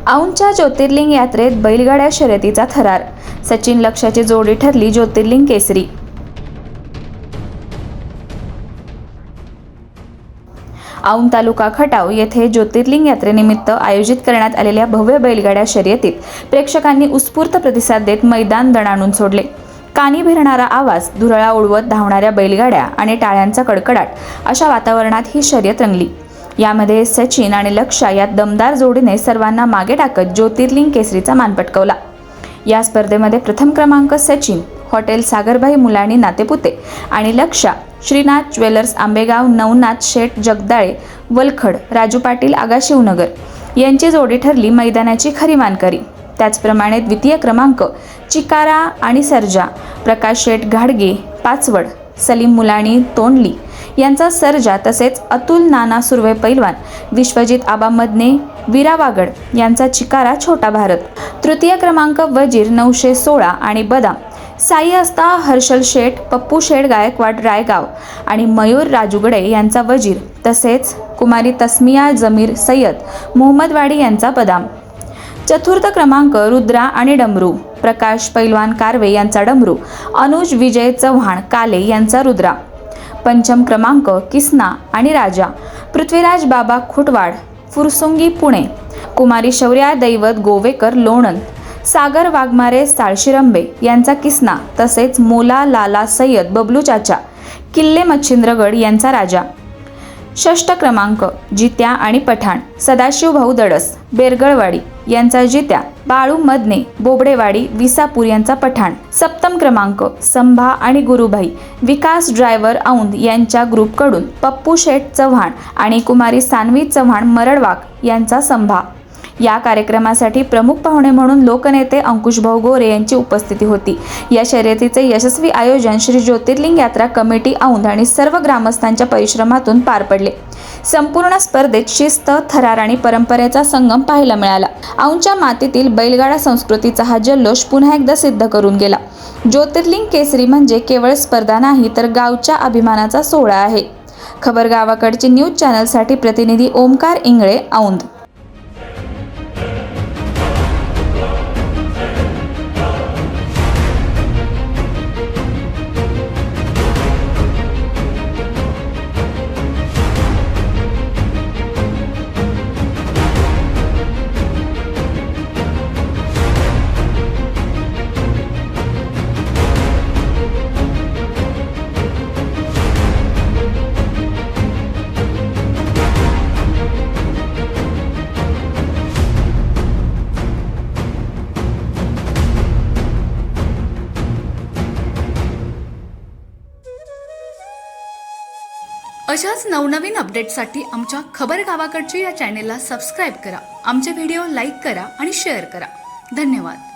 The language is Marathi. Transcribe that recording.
औंधच्या ज्योतिर्लिंग यात्रेत बैलगाड्या शर्यतीचा थरार, सचिन लक्ष्याची जोडी ठरली ज्योतिर्लिंग केसरी। औंध तालुका खटाव येथे ज्योतिर्लिंग यात्रेनिमित्त आयोजित करण्यात आलेल्या भव्य बैलगाड्या शर्यतीत प्रेक्षकांनी उत्स्फूर्त प्रतिसाद देत मैदान दणाणून सोडले। कानी भिरणारा आवाज, धुरळा उडवत धावणाऱ्या बैलगाड्या आणि टाळ्यांचा कडकडाट अशा वातावरणात ही शर्यत रंगली। यामध्ये सचिन आणि लक्ष्य या दमदार जोडीने सर्वांना मागे टाकत ज्योतिर्लिंग केसरीचा मान पटकावला। या स्पर्धेमध्ये प्रथम क्रमांक सचिन हॉटेल सागरभाई मुलानी नातेपुते आणि लक्ष्य श्रीनाथ ज्वेलर्स आंबेगाव नवनाथ शेठ जगदाळे वलखड राजू पाटील आगाशिवनगर यांची जोडी ठरली मैदानाची खरी मानकरी। त्याचप्रमाणे द्वितीय क्रमांक चिकारा आणि सर्जा प्रकाश शेठ घाडगे पाचवड सलीम मुलानी तोंडली यांचा सर्जा तसेच अतुल नाना सुर्वे पैलवान विश्वजित आबा मदने वीरा वागड यांचा चिकारा छोटा भारत। तृतीय क्रमांक वजीर 916 आणि बदाम साई असता हर्षल शेठ पप्पू शेठ गायकवाड रायगाव आणि मयूर राजूगडे यांचा वजीर तसेच कुमारी तस्मिया जमीर सय्यद मोहम्मदवाडी यांचा बदाम। चतुर्थ क्रमांक रुद्रा आणि डमरू प्रकाश पैलवान कारवे यांचा डमरू अनुज विजय चव्हाण काले यांचा रुद्रा। पंचम क्रमांक किसना आणि राजा पृथ्वीराज बाबा खुटवाड फुरसुंगी पुणे कुमारी शौर्या दैवत गोवेकर लोणंद सागर वाघमारे साळशिरंबे यांचा किसना तसेच मोला लाला सय्यद बबलू चाचा किल्ले मच्छिंद्रगड यांचा राजा। षष्ठ क्रमांक जित्या आणि पठाण सदाशिव भाऊ दडस बेरगळवाडी यांचा जित्या बाळू मदने बोबडेवाडी विसापूर यांचा पठाण। सप्तम क्रमांक संभा आणि गुरुभाई विकास ड्रायव्हर औंध यांच्या ग्रुपकडून पप्पू शेठ चव्हाण आणि कुमारी सानवी चव्हाण मरडवाक यांचा संभा। या कार्यक्रमासाठी प्रमुख पाहुणे म्हणून लोकनेते अंकुशभाऊ गोरे यांची उपस्थिती होती। या शर्यतीचे यशस्वी आयोजन श्री ज्योतिर्लिंग यात्रा कमिटी औंध आणि सर्व ग्रामस्थांच्या परिश्रमातून पार पडले। संपूर्ण स्पर्धेत शिस्त थरार आणि परंपरेचा संगम पाहायला मिळाला। औंधच्या मातीतील बैलगाडा संस्कृतीचा हा जल्लोष पुन्हा एकदा सिद्ध करून गेला। ज्योतिर्लिंग केसरी म्हणजे केवळ स्पर्धा नाही तर गावच्या अभिमानाचा सोहळा आहे। खबर गावाकडची न्यूज चॅनलसाठी प्रतिनिधी ओमकार इंगळे औंध। अशाच नवनवीन अपडेटसाठी आमच्या खबर गावाकडची या चॅनेलला सबस्क्राईब करा, आमचे व्हिडिओ लाईक करा आणि शेअर करा। धन्यवाद।